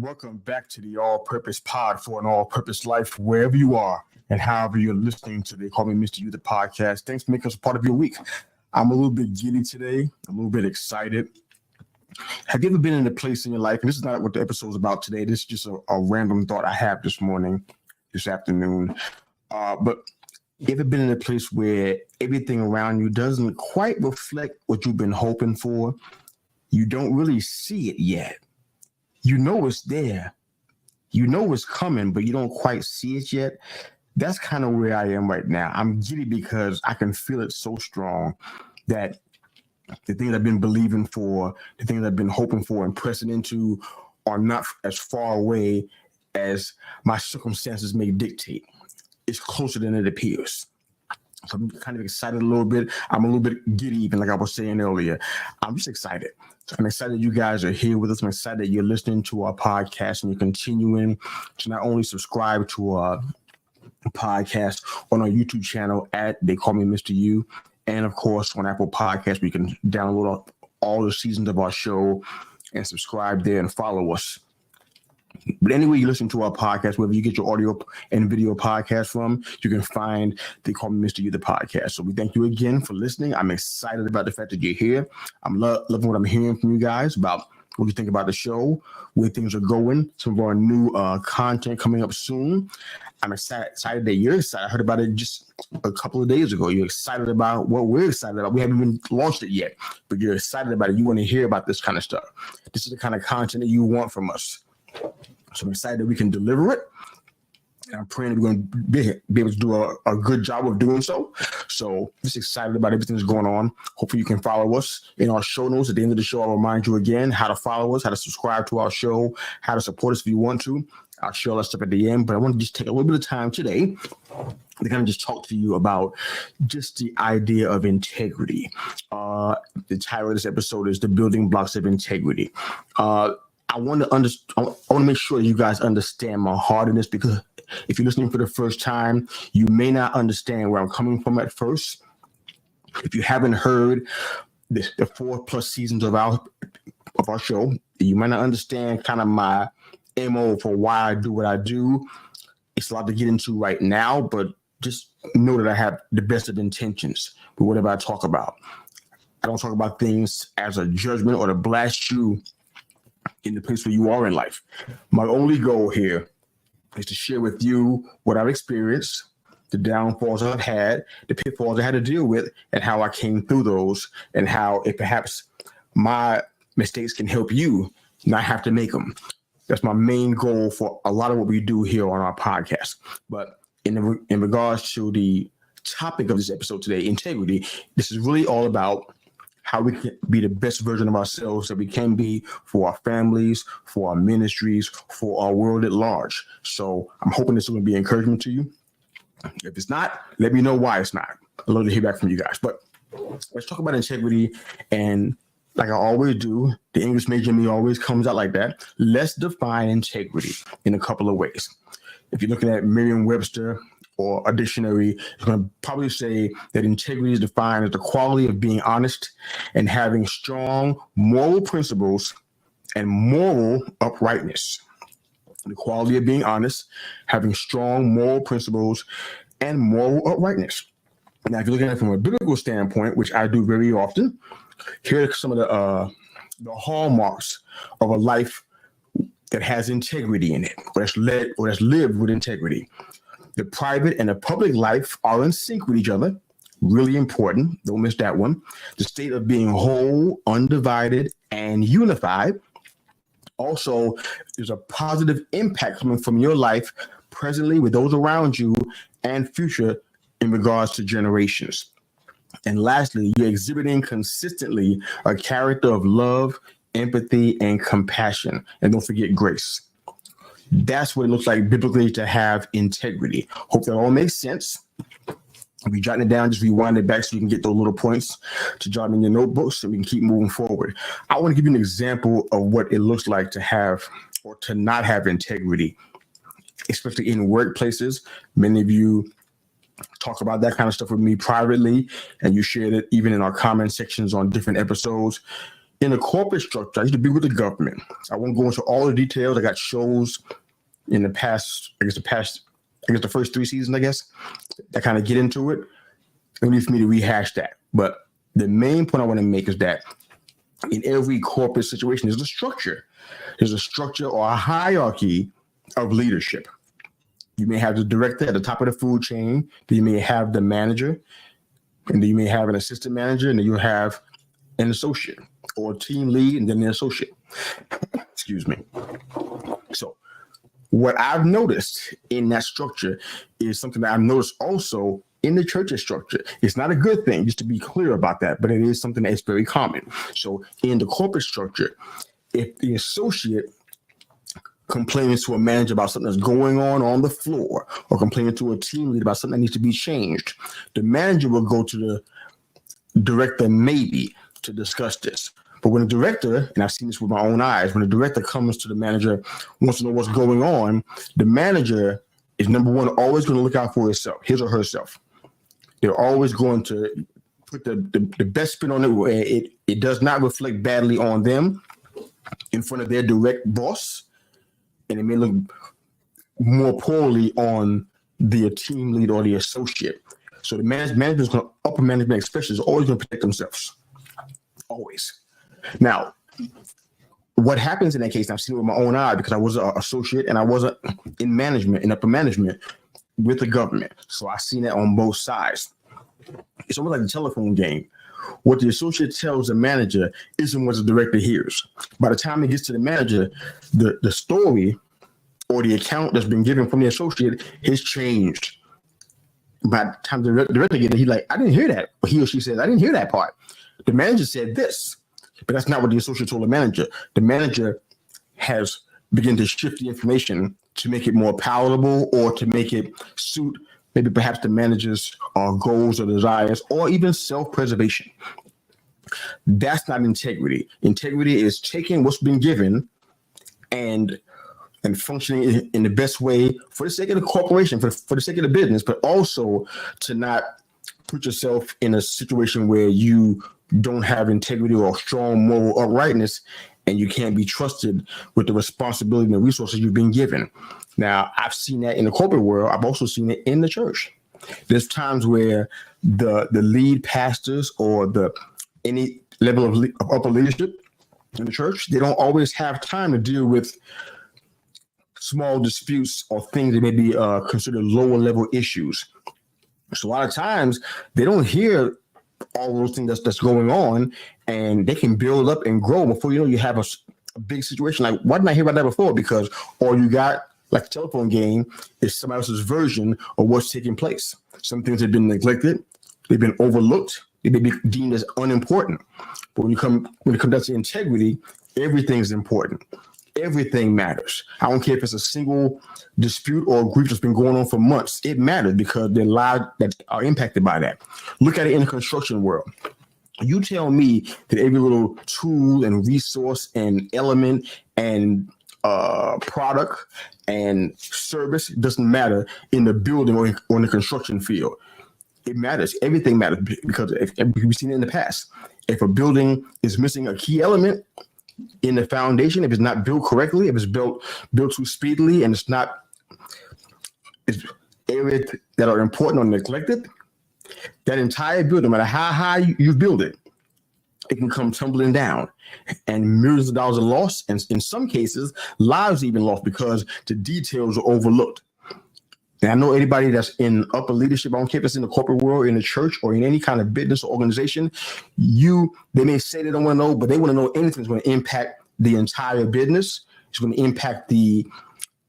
welcome back to the All-Purpose Pod for an All-Purpose Life, wherever you are and however you're listening to the Call Me Mr. You, the podcast. Thanks for making us a part of your week. I'm a little bit giddy today, a little bit excited. Have you ever been in a place in your life, and this is not what the episode is about today, this is just a random thought I have this afternoon, but you ever been in a place where everything around you doesn't quite reflect what you've been hoping for? You don't really see it yet. You know it's there. You know it's coming, but you don't quite see it yet. That's kind of where I am right now. I'm giddy because I can feel it so strong that the things I've been believing for, the things I've been hoping for and pressing into are not as far away as my circumstances may dictate. It's closer than it appears. So I'm kind of excited a little bit. I'm a little bit giddy, even like I was saying earlier. I'm just excited. So I'm excited you guys are here with us. I'm excited that you're listening to our podcast and you're continuing to not only subscribe to our podcast on our YouTube channel at They Call Me Mr. You, and of course on Apple Podcasts, where you can download all the seasons of our show and subscribe there and follow us. But anyway, you listen to our podcast, wherever you get your audio and video podcast from, you can find They Call Me Mr. You, the podcast. So we thank you again for listening. I'm excited about the fact that you're here. I'm loving what I'm hearing from you guys about what you think about the show, where things are going, some of our new content coming up soon. I'm excited that you're excited. I heard about it just a couple of days ago. You're excited about what we're excited about. We haven't even launched it yet, but you're excited about it. You want to hear about this kind of stuff. This is the kind of content that you want from us. So I'm excited that we can deliver it. And I'm praying that we're going to be able to do a good job of doing so. So just excited about everything that's going on. Hopefully you can follow us in our show notes. At the end of the show, I'll remind you again how to follow us, how to subscribe to our show, how to support us if you want to. I'll share all that stuff at the end. But I want to just take a little bit of time today to kind of just talk to you about just the idea of integrity. The title of this episode is The Building Blocks of Integrity. I want to make sure that you guys understand my heart in this, because if you're listening for the first time, you may not understand where I'm coming from at first. If you haven't heard the 4+ seasons of our show, you might not understand kind of my MO for why I do what I do. It's a lot to get into right now, but just know that I have the best of intentions with whatever I talk about. I don't talk about things as a judgment or to blast you in the place where you are in life. My only goal here is to share with you what I've experienced, the downfalls I've had, the pitfalls I had to deal with, and how I came through those, and how if perhaps my mistakes can help you not have to make them. That's my main goal for a lot of what we do here on our podcast. But in regards to the topic of this episode today, integrity, this is really all about how we can be the best version of ourselves that we can be for our families, for our ministries, for our world at large. So I'm hoping this is going to be encouragement to you. If it's not, let me know why it's not. I'd love to hear back from you guys. But let's talk about integrity. And like I always do, the English major in me always comes out like that. Let's define integrity in a couple of ways. If you're looking at Merriam-Webster or a dictionary, it's going to probably say that integrity is defined as the quality of being honest and having strong moral principles and moral uprightness. The quality of being honest, having strong moral principles and moral uprightness. Now, if you're looking at it from a biblical standpoint, which I do very often, here are some of the hallmarks of a life that has integrity in it, or that's lived with integrity. The private and the public life are in sync with each other. Really important. Don't miss that one. The state of being whole, undivided, and unified. Also, there's a positive impact coming from your life presently with those around you and future in regards to generations. And lastly, you're exhibiting consistently a character of love, empathy, and compassion. And don't forget grace. That's what it looks like biblically to have integrity. Hope that all makes sense. If you jotting it down, just rewind it back so you can get those little points to jot in your notebooks so we can keep moving forward. I want to give you an example of what it looks like to have or to not have integrity, especially in workplaces. Many of you talk about that kind of stuff with me privately, and you shared it even in our comment sections on different episodes. in the corporate structure, I used to be with the government. I won't go into all the details. I got shows in the past, the first 3 seasons, I guess, that kind of get into it. No need for me to rehash that. But the main point I want to make is that in every corporate situation, there's a structure. There's a structure or a hierarchy of leadership. You may have the director at the top of the food chain, then you may have the manager, and then you may have an assistant manager, and then you have an associate or a team lead, and then an associate. Excuse me. So what I've noticed in that structure is something that I've noticed also in the church's structure. It's not a good thing, just to be clear about that, but it is something that is very common. So in the corporate structure, if the associate complaining to a manager about something that's going on the floor, or complaining to a team lead about something that needs to be changed, the manager will go to the director maybe to discuss this. But when the director, and I've seen this with my own eyes, when the director comes to the manager, wants to know what's going on, the manager is, number one, always going to look out for his or herself. They're always going to put the best spin on it where it does not reflect badly on them in front of their direct boss, and it may look more poorly on the team lead or the associate. So the management is going to, upper management especially, is always going to protect themselves. Always. Now, what happens in that case, and I've seen it with my own eye because I was an associate and I wasn't in management, in upper management with the government. So I've seen that on both sides. It's almost like a telephone game. What the associate tells the manager isn't what the director hears. By the time it gets to the manager, the story or the account that's been given from the associate has changed. By the time the director gets it, he's like, I didn't hear that. Or he or she says, I didn't hear that part. The manager said this, but that's not what the associate told the manager. The manager has begun to shift the information to make it more palatable or to make it suit maybe perhaps the manager's goals or desires, or even self-preservation. That's not integrity. Integrity is taking what's been given and functioning in the best way for the sake of the corporation, for the sake of the business, but also to not put yourself in a situation where you don't have integrity or strong moral uprightness, and you can't be trusted with the responsibility and the resources you've been given. Now, I've seen that in the corporate world. I've also seen it in the church. There's times where the lead pastors or any level of upper leadership in the church, they don't always have time to deal with small disputes or things that may be considered lower level issues. So a lot of times they don't hear all those things that's going on, and they can build up and grow before you know you have a big situation. Like, why didn't I hear about that before? Because all you got, like the telephone game, is somebody else's version of what's taking place. Some things have been neglected, they've been overlooked, they may be deemed as unimportant. But when it comes down to integrity, everything is important. Everything matters. I don't care if it's a single dispute or a grief that's been going on for months. It matters because there are lives that are impacted by that. Look at it in the construction world. You tell me that every little tool and resource and element and product and service doesn't matter in the building or in the construction field. It matters. Everything matters because we've seen it in the past. If a building is missing a key element in the foundation, if it's not built correctly, if it's built too speedily, and it's areas that are important or neglected, that entire building, no matter how high you build it, it can come tumbling down, and millions of dollars are lost, and in some cases, lives even lost because the details are overlooked. And I know anybody that's in upper leadership, I don't care if it's in the corporate world, in the church, or in any kind of business or organization, they may say they don't want to know, but they want to know anything that's going to impact the entire business. It's going to impact the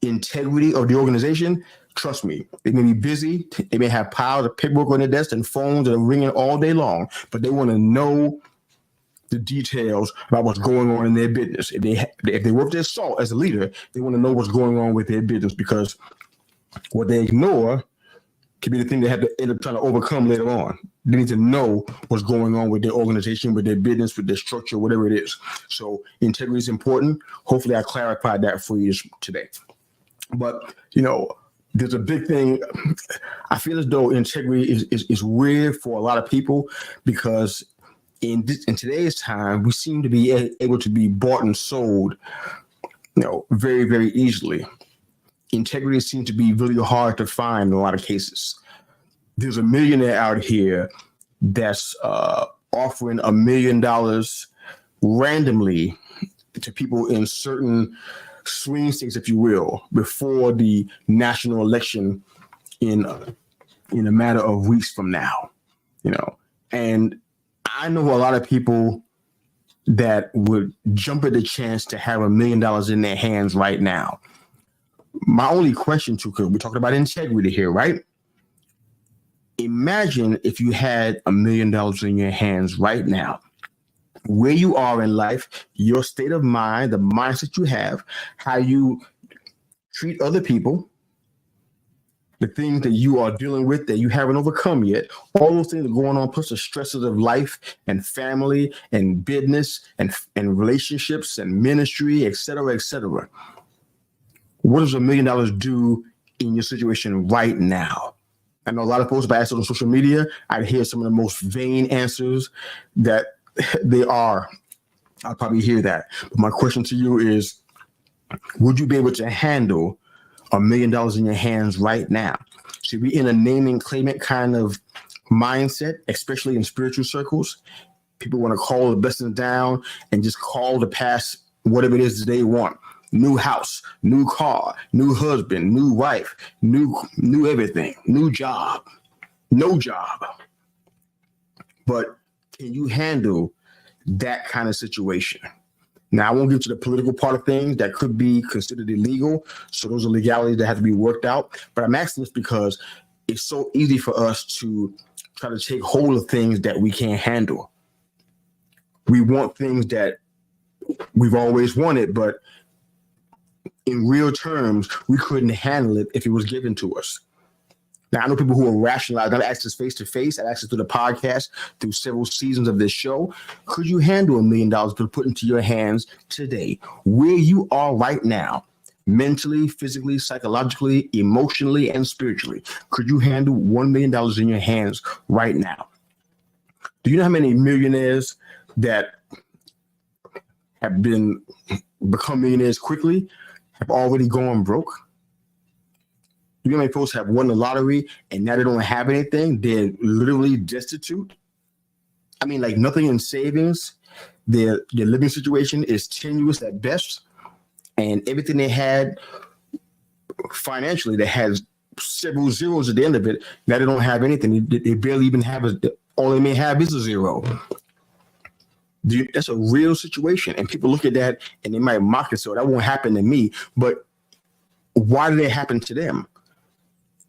integrity of the organization. Trust me, they may be busy. They may have piles of paperwork on their desk and phones that are ringing all day long, but they want to know the details about what's going on in their business. If they worth their salt as a leader, they want to know what's going on with their business, because what they ignore could be the thing they have to end up trying to overcome later on. They need to know what's going on with their organization, with their business, with their structure, whatever it is. So integrity is important. Hopefully I clarified that for you today. But, there's a big thing. I feel as though integrity is weird for a lot of people because in today's time, we seem to be able to be bought and sold, very, very easily. Integrity seems to be really hard to find in a lot of cases. There's a millionaire out here that's offering $1 million randomly to people in certain swing states, if you will, before the national election in a matter of weeks from now. And I know a lot of people that would jump at the chance to have $1 million in their hands right now. My only question to, because we're talking about integrity here, right? Imagine if you had $1 million in your hands right now, where you are in life, your state of mind, the mindset you have, how you treat other people, the things that you are dealing with that you haven't overcome yet, all those things are going on, plus the stresses of life and family and business and relationships and ministry, et cetera, et cetera. What does $1 million do in your situation right now? I know a lot of folks, if I ask on social media, I'd hear some of the most vain answers that they are. I'll probably hear that. But my question to you is, would you be able to handle $1 million in your hands right now? Should we in a name and claim it kind of mindset, especially in spiritual circles? People want to call the blessings down and just call the past whatever it is that they want. New house, new car, new husband, new wife, new everything, new job, no job. But can you handle that kind of situation? Now, I won't get to the political part of things that could be considered illegal. So those are legalities that have to be worked out. But I'm asking this because it's so easy for us to try to take hold of things that we can't handle. We want things that we've always wanted, but in real terms, we couldn't handle it if it was given to us. Now, I know people who are rationalized. I've asked this face to face. I've asked it through the podcast, through several seasons of this show. Could you handle $1 million to put into your hands today, where you are right now, mentally, physically, psychologically, emotionally, and spiritually? Could you handle $1 million in your hands right now? Do you know how many millionaires that have become millionaires quickly have already gone broke? You know how many folks have won the lottery and now they don't have anything? They're literally destitute. I mean, like nothing in savings. Their living situation is tenuous at best. And everything they had financially, they had several zeros at the end of it. Now they don't have anything. They barely even have all they may have is a zero. That's a real situation. And people look at that and they might mock it. So that won't happen to me. But why did it happen to them?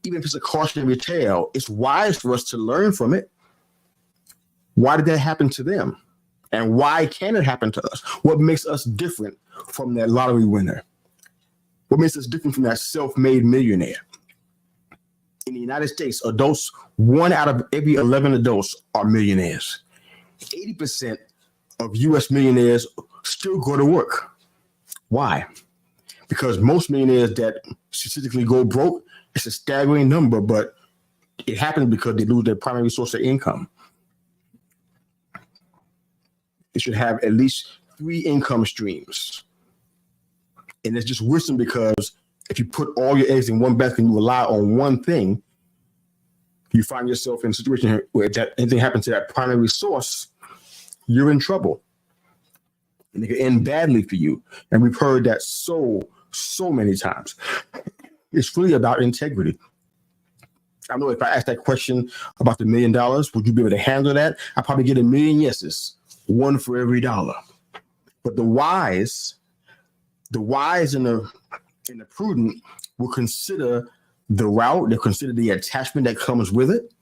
Even if it's a cautionary tale, it's wise for us to learn from it. Why did that happen to them? And why can it happen to us? What makes us different from that lottery winner? What makes us different from that self-made millionaire? In the United States, adults, 1 out of every 11 adults are millionaires. 80% of U.S. millionaires still go to work. Why? Because most millionaires that statistically go broke, it's a staggering number, but it happens because they lose their primary source of income. They should have at least 3 income streams. And it's just wisdom, because if you put all your eggs in one basket and you rely on one thing, you find yourself in a situation where if anything happens to that primary source, you're in trouble. And it can end badly for you. And we've heard that so many times. It's really about integrity. I know if I ask that question about the $1 million, would you be able to handle that? I probably get 1 million yeses, 1 for every dollar. But the wise and the prudent will consider the route. They'll consider the attachment that comes with it.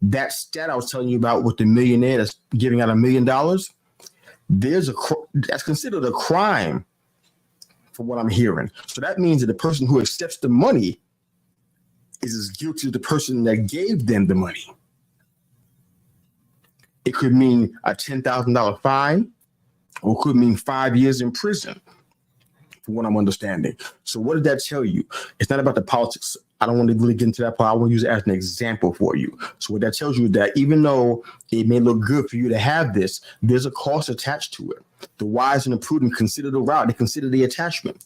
That stat I was telling you about with the millionaire that's giving out $1 million, that's considered a crime, from what I'm hearing. So that means that the person who accepts the money is as guilty as the person that gave them the money. It could mean a $10,000 fine, or it could mean 5 years in prison, from what I'm understanding. So what did that tell you? It's not about the politics I don't want to really get into that part. I want to use it as an example for you. So what that tells you is that even though it may look good for you to have this, there's a cost attached to it. The wise and the prudent consider the route. They consider the attachment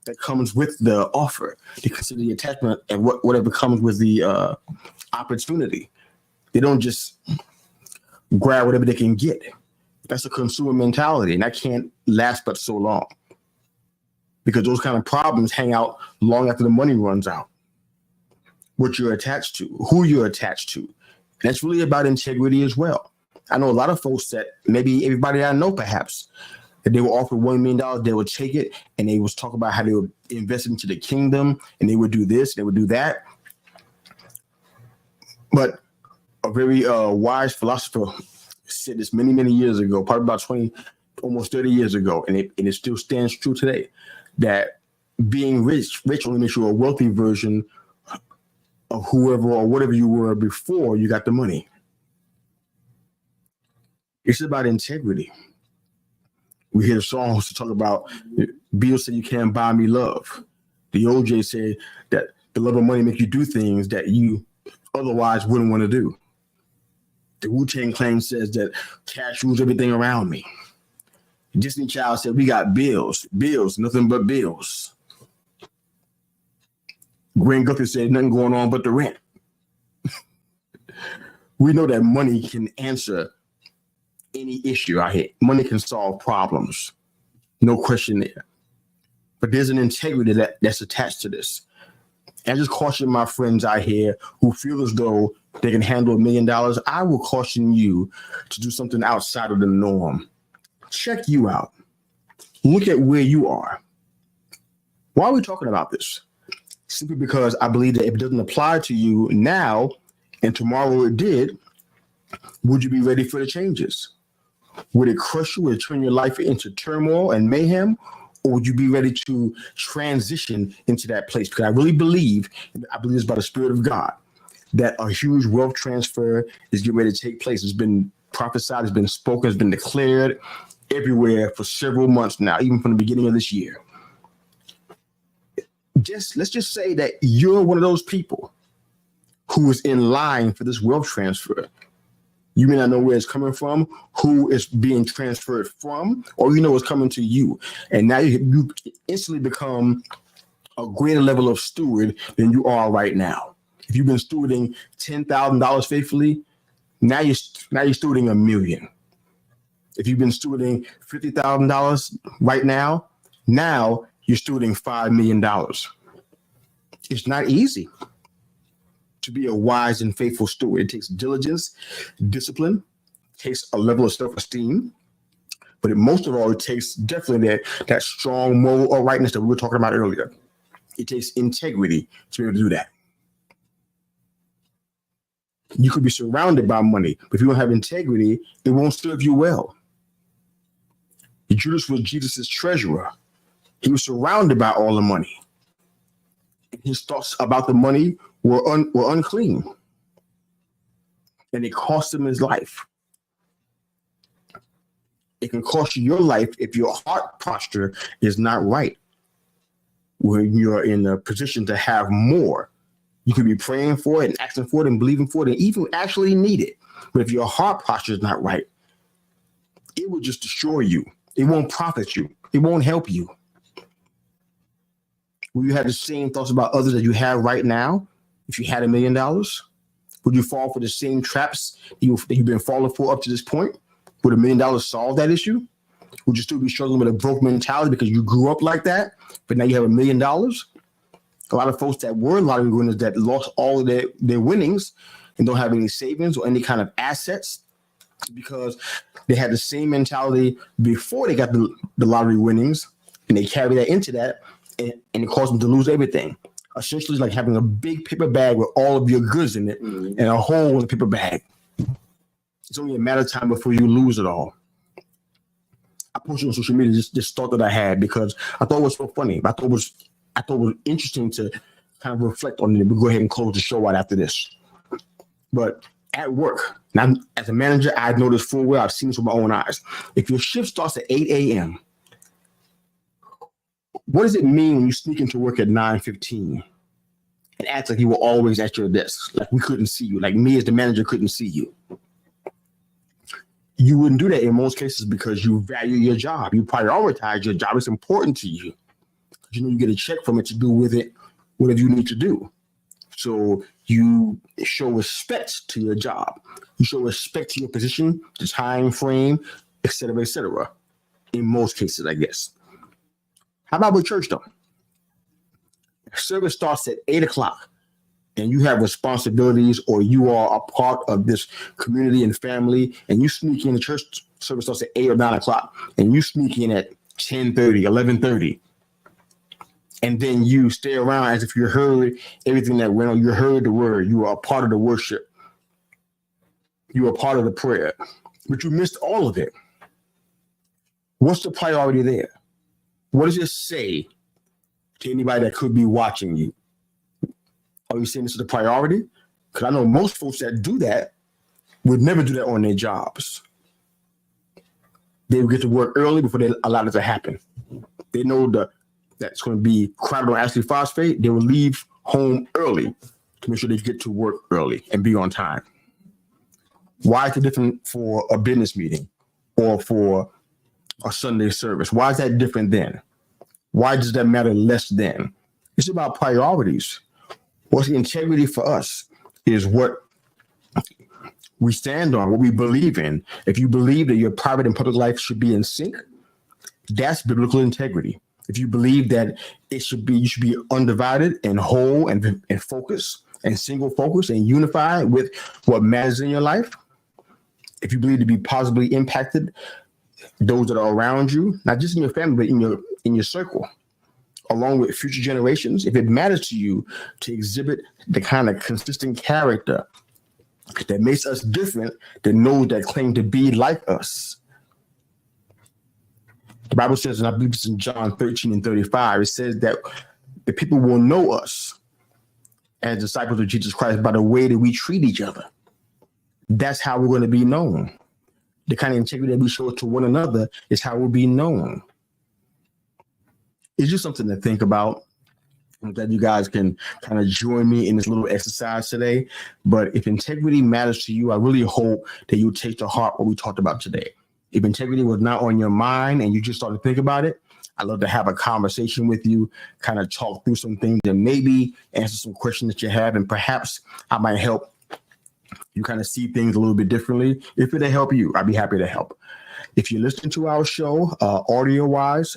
that comes with the offer. They consider the attachment and whatever comes with the opportunity. They don't just grab whatever they can get. That's a consumer mentality, and that can't last but so long, because those kind of problems hang out long after the money runs out. What you're attached to, who you're attached to. And that's really about integrity as well. I know a lot of folks that maybe everybody I know perhaps, that they were offered $1 million, they would take it, and they would talk about how they would invest into the kingdom, and they would do this, they would do that. But a very wise philosopher said this many, many years ago, probably about 20, almost 30 years ago, and it still stands true today, that being rich only makes you a wealthy version of whoever or whatever you were before you got the money. It's about integrity. We hear songs to talk about, Beatles said, "You can't buy me love." The OJ said that the love of money make you do things that you otherwise wouldn't want to do. The Wu-Tang Clan says that cash rules everything around me. Disney Child said, "We got bills, nothing but bills." Gwen Guthrie said, "Nothing going on but the rent." We know that money can answer any issue out here. Money can solve problems. No question there. But there's an integrity that's attached to this. And I just caution my friends out here who feel as though they can handle $1 million. I will caution you to do something outside of the norm. Check you out. Look at where you are. Why are we talking about this? Simply because I believe that if it doesn't apply to you now and tomorrow it did, would you be ready for the changes? Would it crush you? Would it turn your life into turmoil and mayhem? Or would you be ready to transition into that place? Because I really believe it's by the Spirit of God, that a huge wealth transfer is getting ready to take place. It's been prophesied, it's been spoken, it's been declared everywhere for several months now, even from the beginning of this year. Let's just say that you're one of those people who is in line for this wealth transfer. You may not know where it's coming from, who it's being transferred from, or you know it's coming to you. And now you instantly become a greater level of steward than you are right now. If you've been stewarding $10,000 faithfully, now you're stewarding $1 million. If you've been stewarding $50,000 right now you're stewarding $5 million. It's not easy to be a wise and faithful steward. It takes diligence, discipline, takes a level of self-esteem, but most of all, it takes definitely that strong moral uprightness that we were talking about earlier. It takes integrity to be able to do that. You could be surrounded by money, but if you don't have integrity, it won't serve you well. Judas was Jesus' treasurer. He was surrounded by all the money. His thoughts about the money were unclean, and it cost him his life. It can cost you your life if your heart posture is not right. When you're in a position to have more, you could be praying for it and asking for it and believing for it and even actually need it. But if your heart posture is not right, it will just destroy you. It won't profit you. It won't help you. Will you have the same thoughts about others that you have right now? If you had $1 million, would you fall for the same traps that you've been falling for up to this point? Would $1 million solve that issue? Would you still be struggling with a broke mentality because you grew up like that, but now you have $1 million? A lot of folks that were lottery winners that lost all of their winnings and don't have any savings or any kind of assets because they had the same mentality before they got the lottery winnings, and they carry that into that, and it caused them to lose everything. Essentially, it's like having a big paper bag with all of your goods in it and a hole in the paper bag. It's only a matter of time before you lose it all. I posted on social media this thought that I had because I thought it was so funny. I thought it was interesting to kind of reflect on it. We'll go ahead and close the show out after this. But at work, now as a manager, I know this full well. I've seen this with my own eyes. If your shift starts at 8 a.m., what does it mean when you sneak into work at 9:15? and act like you were always at your desk, like we couldn't see you, like me as the manager couldn't see you. You wouldn't do that in most cases because you value your job. You prioritize your job. It's important to you. You know you get a check from it to do with it whatever you need to do. So you show respect to your job. You show respect to your position, the time frame, et cetera, in most cases, I guess. How about with church, though? Service starts at 8 o'clock, and you have responsibilities, or you are a part of this community and family, and you sneak in. The church service starts at 8 or 9 o'clock, and you sneak in at 10:30, 11:30. And then you stay around as if you heard everything that went on. You heard the word. You are a part of the worship. You are part of the prayer. But you missed all of it. What's the priority there? What does it say to anybody that could be watching you? Are you saying this is the priority? Because I know most folks that do that would never do that on their jobs. They would get to work early before they allow it to happen. They know that's going to be crowded on Ashley Phosphate. They will leave home early to make sure they get to work early and be on time. Why is it different for a business meeting or for a Sunday service? Why is that different then? Why does that matter less then? It's about priorities. What's integrity for us is what we stand on, what we believe in. If you believe that your private and public life should be in sync, that's biblical integrity. If you believe that you should be undivided and whole and focused and single focused and unified with what matters in your life, if you believe to be positively impacted those that are around you, not just in your family, but in your circle, along with future generations, if it matters to you to exhibit the kind of consistent character that makes us different than those that claim to be like us. The Bible says, and I believe it's in John 13:35, it says that the people will know us as disciples of Jesus Christ by the way that we treat each other. That's how we're going to be known. The kind of integrity that we show to one another is how we'll be known. It's just something to think about. I'm glad you guys can kind of join me in this little exercise today. But if integrity matters to you, I really hope that you take to heart what we talked about today. If integrity was not on your mind and you just started to think about it, I'd love to have a conversation with you, kind of talk through some things and maybe answer some questions that you have. And perhaps I might help you kind of see things a little bit differently. If it'll help you, I'd be happy to help. If you're listening to our show, audio-wise,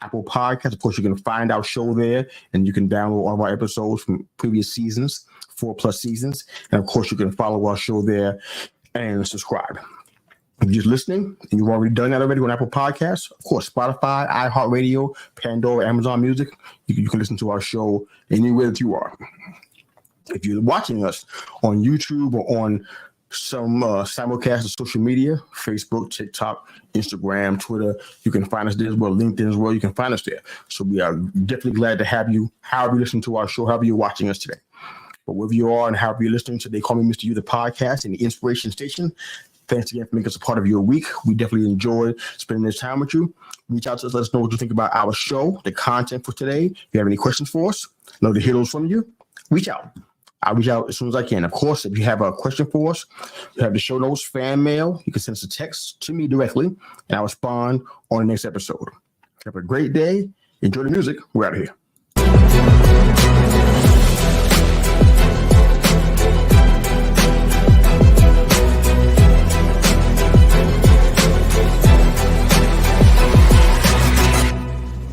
Apple Podcasts, of course, you can find our show there, and you can download all of our episodes from previous seasons, 4+ seasons. And, of course, you can follow our show there and subscribe. If you're just listening and you've already done that already on Apple Podcasts, of course, Spotify, iHeartRadio, Pandora, Amazon Music, you can listen to our show anywhere that you are. If you're watching us on YouTube or on some simulcast of social media, Facebook, TikTok, Instagram, Twitter, you can find us there as well, LinkedIn as well, you can find us there. So we are definitely glad to have you, however you listen to our show, however you're watching us today. But wherever you are and however you're listening to, they call me Mr. You, the podcast and the Inspiration Station. Thanks again for making us a part of your week. We definitely enjoyed spending this time with you. Reach out to us. Let us know what you think about our show, the content for today. If you have any questions for us, I'd love to hear those from you. Reach out. I'll reach out as soon as I can. Of course, if you have a question for us, you have the show notes, fan mail. You can send us a text to me directly, and I'll respond on the next episode. Have a great day. Enjoy the music. We're out of here.